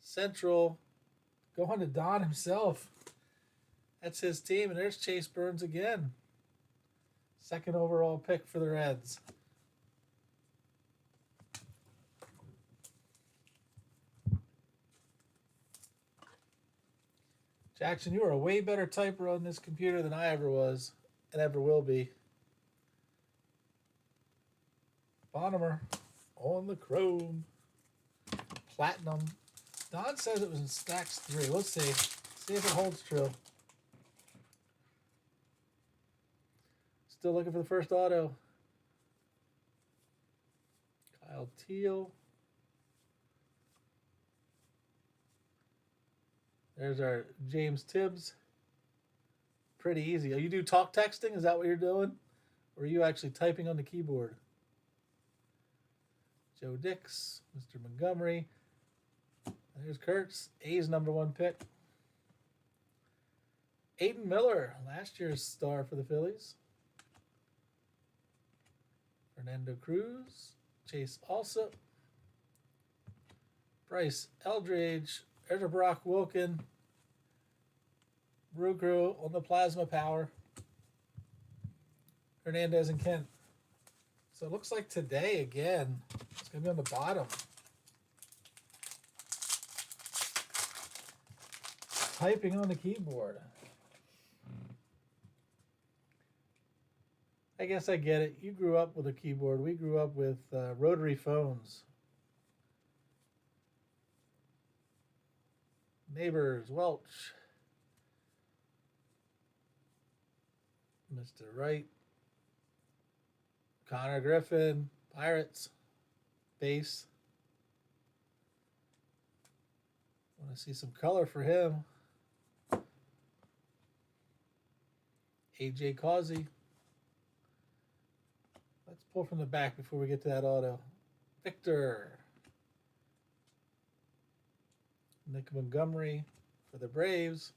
Central going to Don himself. That's his team, and there's Chase Burns again. Second overall pick for the Reds. Jackson, you are a way better typer on this computer than I ever was and ever will be. Bonham on the chrome. Platinum. Don says it was in stacks 3. Let's see. See if it holds true. Still looking for the first auto. Kyle Teal. There's our James Tibbs. Pretty easy. You do talk texting? Is that what you're doing? Or are you actually typing on the keyboard? Joe Dix, Mr. Montgomery. There's Kurtz, A's #1 pick. Aiden Miller, last year's star for the Phillies. Fernando Cruz, Chase Alsop, Bryce Eldridge, there's a Brock Wilken, Brew on the plasma power, Hernandez and Kent. So it looks like today again, it's going to be on the bottom. Typing on the keyboard. I guess I get it. You grew up with a keyboard. We grew up with rotary phones. Neighbors, Welch. Mr. Wright. Connor Griffin, Pirates. Base. Want to see some color for him. AJ Causey. Let's pull from the back before we get to that auto. Victor. Nick Montgomery for the Braves.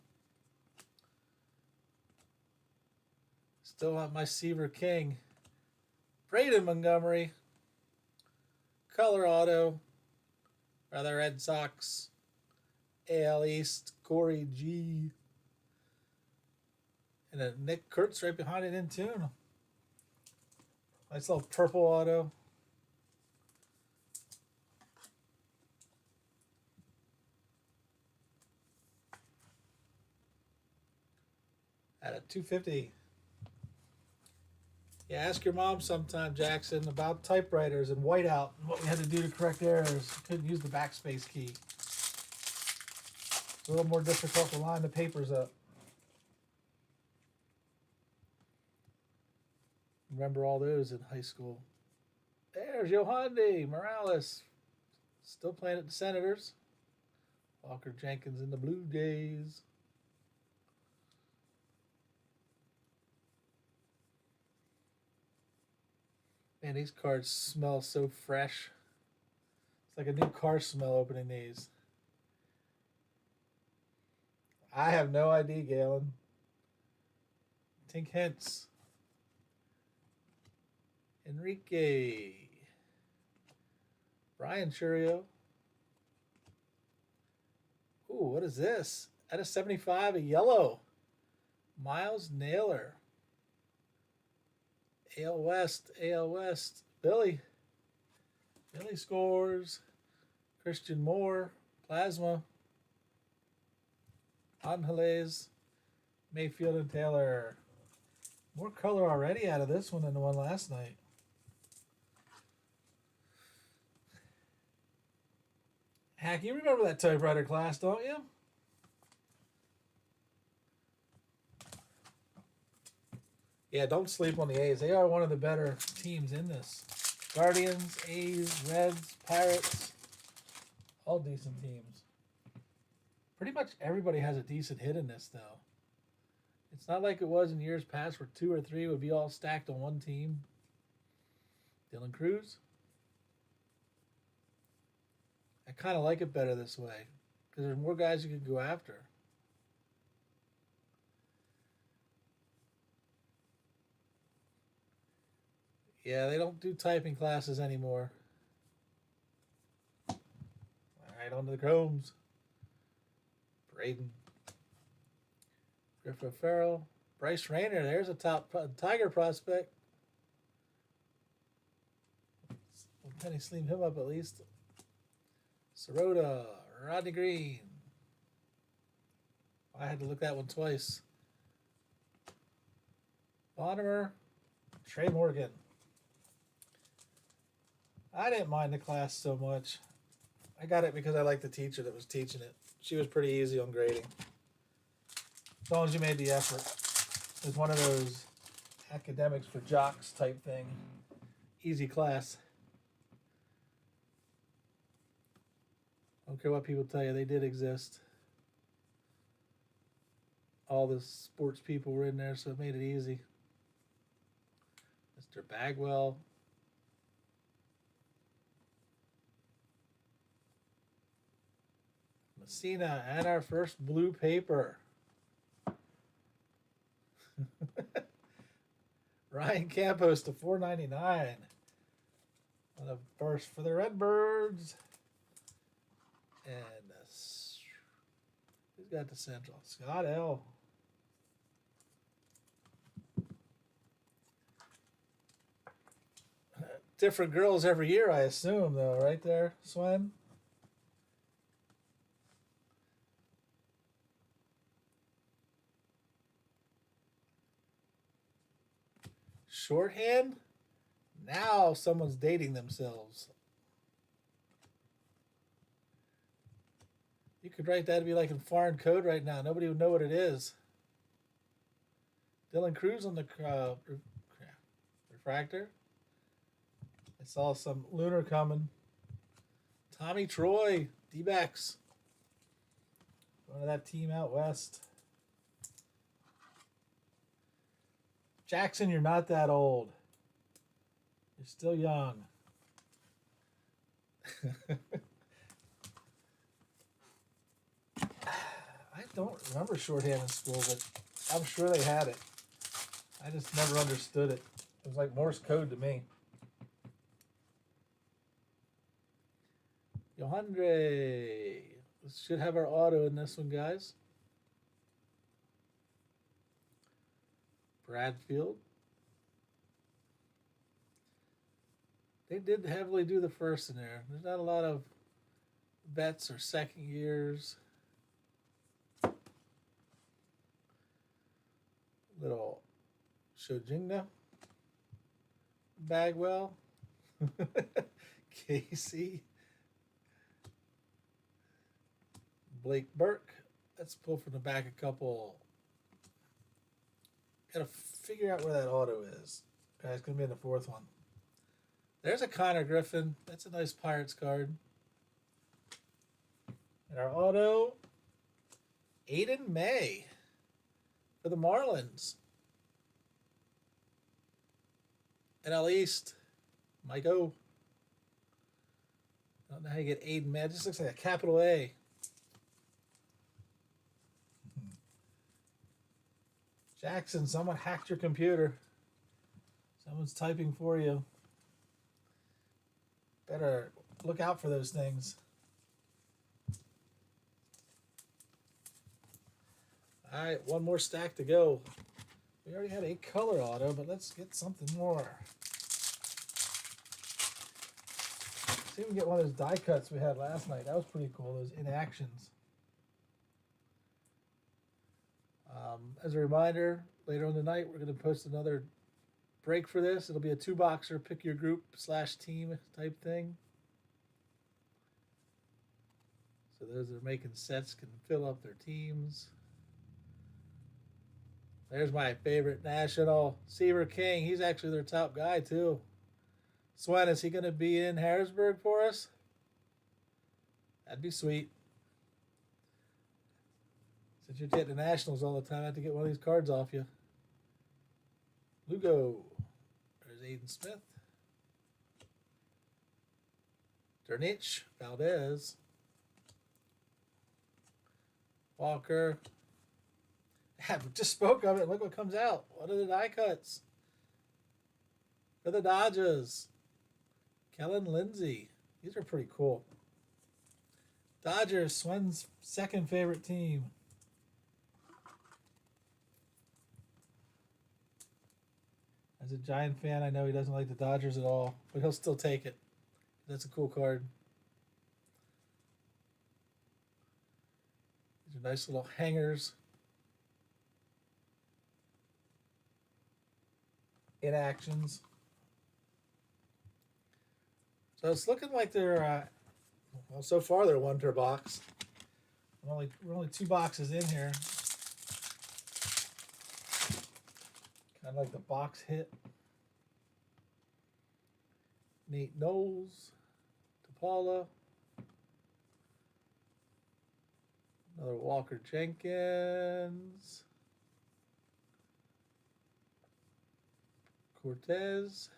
Still have my Seaver King. Braden Montgomery. Color auto. For the Red Sox. AL East. Corey G. And a Nick Kurtz right behind it in tune. Nice little purple auto. At a 250. Yeah, ask your mom sometime, Jackson, about typewriters and whiteout and what we had to do to correct errors. Couldn't use the backspace key. It's a little more difficult to line the papers up. Remember all those in high school. There's Yohandi Morales. Still playing at the Senators. Walker Jenkins in the Blue Jays. Man, these cards smell so fresh. It's like a new car smell opening these. I have no idea, Galen. Tink Hintz. Enrique. Brian Churio. Ooh, what is this? At a 75, a yellow. Miles Naylor. AL West, AL West. Billy. Billy scores. Christian Moore. Plasma. Angeles. Mayfield and Taylor. More color already out of this one than the one last night. Hack, you remember that typewriter class, don't you? Yeah, don't sleep on the A's. They are one of the better teams in this. Guardians, A's, Reds, Pirates, all decent teams. Pretty much everybody has a decent hit in this, though. It's not like it was in years past where 2 or 3 would be all stacked on one team. Dylan Cruz. I kind of like it better this way because there's more guys you can go after. Yeah, they don't do typing classes anymore. All right, on to the Chromes. Braden. Griffith Farrell. Bryce Rayner. There's a top Tiger prospect. We'll penny sleeve him up at least. Sirota. Rodney Green. I had to look that one twice. Bonner. Trey Morgan. I didn't mind the class so much. I got it because I liked the teacher that was teaching it. She was pretty easy on grading. As long as you made the effort. It was one of those academics for jocks type thing. Easy class. Don't care what people tell you, they did exist. All the sports people were in there, so it made it easy. Mr. Bagwell. Messina and our first blue paper. Ryan Campos to $4.99. On the first for the Redbirds. And who's got the Central? Scott L. Different girls every year, I assume, though, right there, Swen? Shorthand? Now someone's dating themselves. You could write that to be like in foreign code right now. Nobody would know what it is. Dylan Cruz on the refractor. I saw some lunar coming. Tommy Troy, D-backs. Going to that team out west. Jackson, you're not that old. You're still young. I don't remember shorthand in school, but I'm sure they had it. I just never understood it. It was like Morse code to me. Yohandre. We should have our auto in this one, guys. Bradfield. They did heavily do the first in there. There's not a lot of vets or second years. Little Shojingna. Bagwell. Casey. Blake Burke. Let's pull from the back a couple. Gotta figure out where that auto is. Okay, it's gonna be in the fourth one. There's a Connor Griffin. That's a nice Pirates card. And our auto, Aiden May for the Marlins. NL East, Mike O. I don't know how you get Aiden May. It just looks like a capital A. Jackson, someone hacked your computer. Someone's typing for you. Better look out for those things. All right, one more stack to go. We already had a color auto, but let's get something more. See if we can get one of those die cuts we had last night. That was pretty cool, those inactions. As a reminder, later on tonight, we're going to post another break for this. It'll be a 2-boxer, pick your group / team type thing. So those that are making sets can fill up their teams. There's my favorite national, Seaver King. He's actually their top guy, too. Swen, is he going to be in Harrisburg for us? That'd be sweet. Since you're getting the Nationals all the time, I have to get one of these cards off you. Lugo. There's Aiden Smith. Dernich. Valdez. Walker. Yeah, we just spoke of it. Look what comes out. What are the die cuts? For the Dodgers. Kellen Lindsay. These are pretty cool. Dodgers, Swen's second favorite team. As a Giant fan, I know he doesn't like the Dodgers at all, but he'll still take it. That's a cool card. These are nice little hangers. In actions. So it's looking like they're, well, so far they're one per box. We're only 2 boxes in here. Kind of like the box hit. Nate Knowles, DePaula, another Walker Jenkins, Cortez,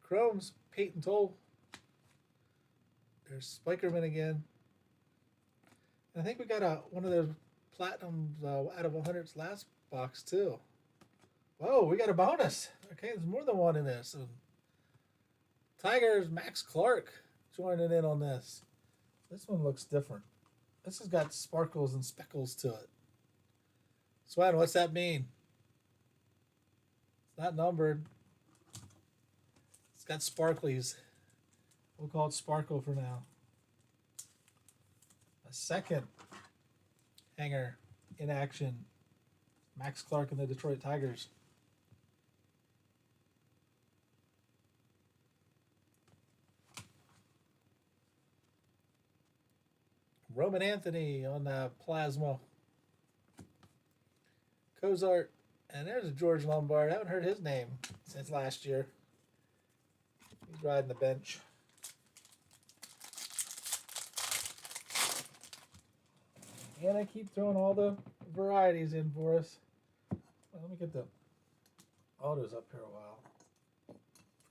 Chrome's Peyton Toll. There's Spikerman again. And I think we got one of those platinums out of 100's last box too. Whoa, we got a bonus. Okay, there's more than one in this. So Tigers, Max Clark joining in on this. This one looks different. This has got sparkles and speckles to it. Swen, what's that mean? It's not numbered. It's got sparklies. We'll call it Sparkle for now. A second hanger in action. Max Clark and the Detroit Tigers. Roman Anthony on the plasma. Cozart. And there's a George Lombard. I haven't heard his name since last year. He's riding the bench. And I keep throwing all the varieties in for us. Well, let me get the autos up here a while.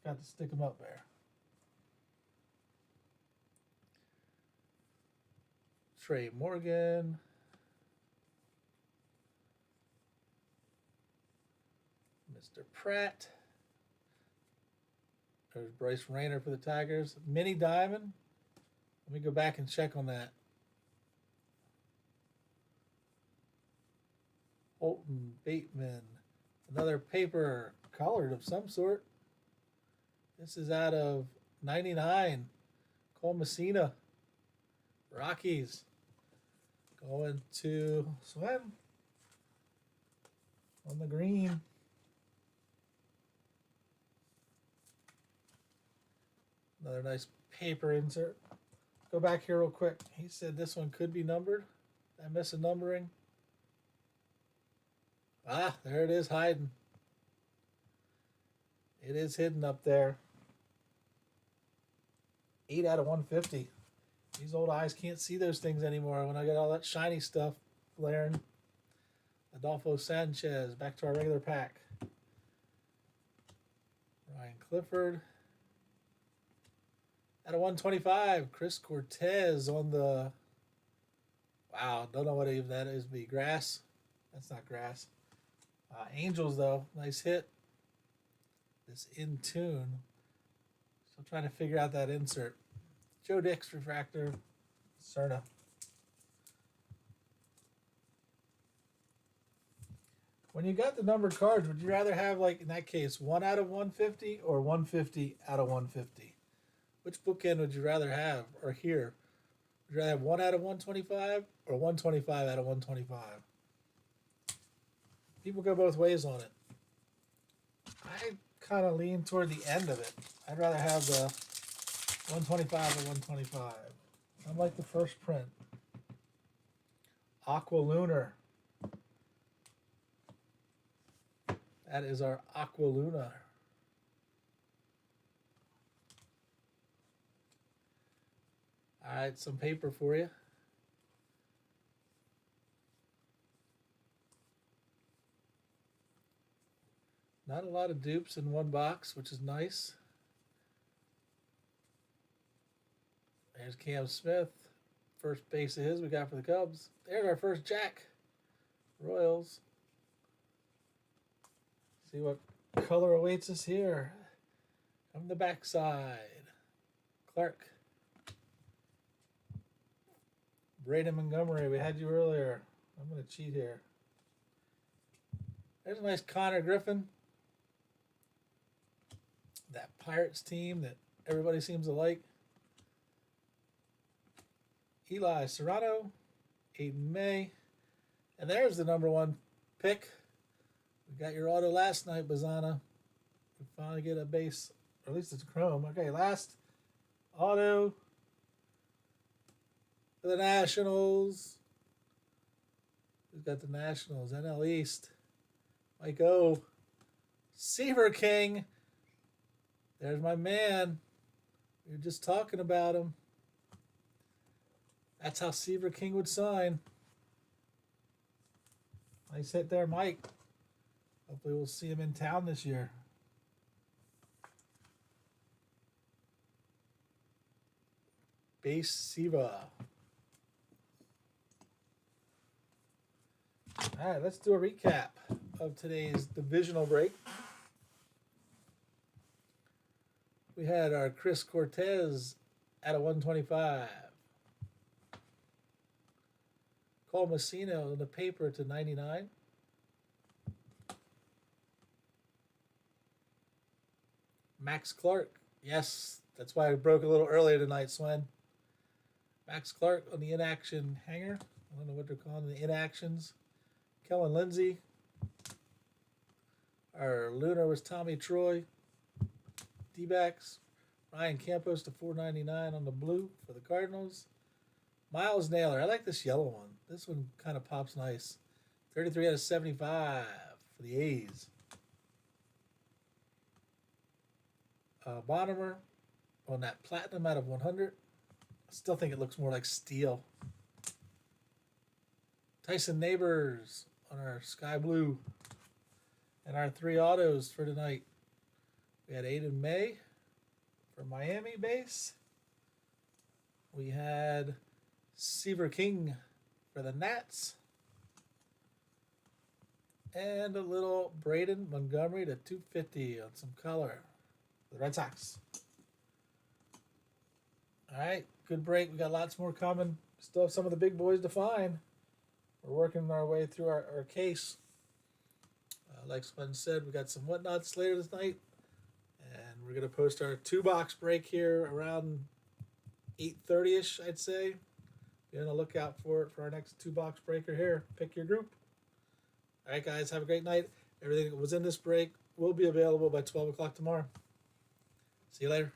Forgot to stick them up there. Trey Morgan. Mr. Pratt. There's Bryce Rayner for the Tigers. Mini Diamond. Let me go back and check on that. Holton, Bateman. Another paper colored of some sort. This is out of 99. Cole Messina. Rockies. Going to Swen on the green. Another nice paper insert. Let's go back here real quick. He said this one could be numbered. Did I miss a numbering? Ah, there it is hiding. It is hidden up there. 8 out of 150. These old eyes can't see those things anymore when I got all that shiny stuff flaring. Adolfo Sanchez, back to our regular pack. Ryan Clifford. Out of 125, Chris Cortez on the... Wow, don't know what even that is. Be grass? That's not grass. Angels, though. Nice hit. This in tune. Still trying to figure out that insert. Joe Dix refractor, Cerna. When you got the numbered cards, would you rather have, like in that case, 1 out of 150 or 150 out of 150? Which bookend would you rather have or hear? Would you rather have 1 out of 125 or 125 out of 125? People go both ways on it. I kind of lean toward the end of it. I'd rather have the 125 or 125. Unlike the first print. Aqua Lunar. That is our Aqua Luna. All right, some paper for you. Not a lot of dupes in one box, which is nice. There's Cam Smith. First base of his we got for the Cubs. There's our first Jack. Royals. See what color awaits us here. From the backside, Clark. Braden Montgomery, we had you earlier. I'm going to cheat here. There's a nice Connor Griffin. That Pirates team that everybody seems to like. Eli Serrano, Aiden May. And there's the #1 pick. We got your auto last night, Bazana. We finally get a base, or at least it's chrome. Okay, last auto for the Nationals. Who's got the Nationals? NL East. Mike O. Seaver King. There's my man. We were just talking about him. That's how Seaver King would sign. Nice hit there, Mike. Hopefully we'll see him in town this year. Base Siva. All right, let's do a recap of today's divisional break. We had our Chris Cortez at a 125. Cole Messino in the paper to 99. Max Clark. Yes, that's why I broke a little earlier tonight, Swen. Max Clark on the inaction hanger. I don't know what they're calling the inactions. Kellen Lindsay. Our Lunar was Tommy Troy. D-backs. Ryan Campos to 499 on the blue for the Cardinals. Miles Naylor. I like this yellow one. This one kind of pops nice. 33 out of 75 for the A's. Bonnemer on that platinum out of 100. I still think it looks more like steel. Tyson Neighbors on our sky blue. And our 3 autos for tonight. We had Aiden May for Miami base. We had Seaver King for the Nats. And a little Braden Montgomery to 250 on some color for the Red Sox. All right, good break. We got lots more coming. Still have some of the big boys to find. We're working our way through our case. Like Sven said, we got some whatnots later this night. And we're going to post our 2-box break here around 8:30ish, I'd say. Be on the lookout for it for our next 2-box breaker here. Pick your group. All right, guys, have a great night. Everything that was in this break will be available by 12 o'clock tomorrow. See you later.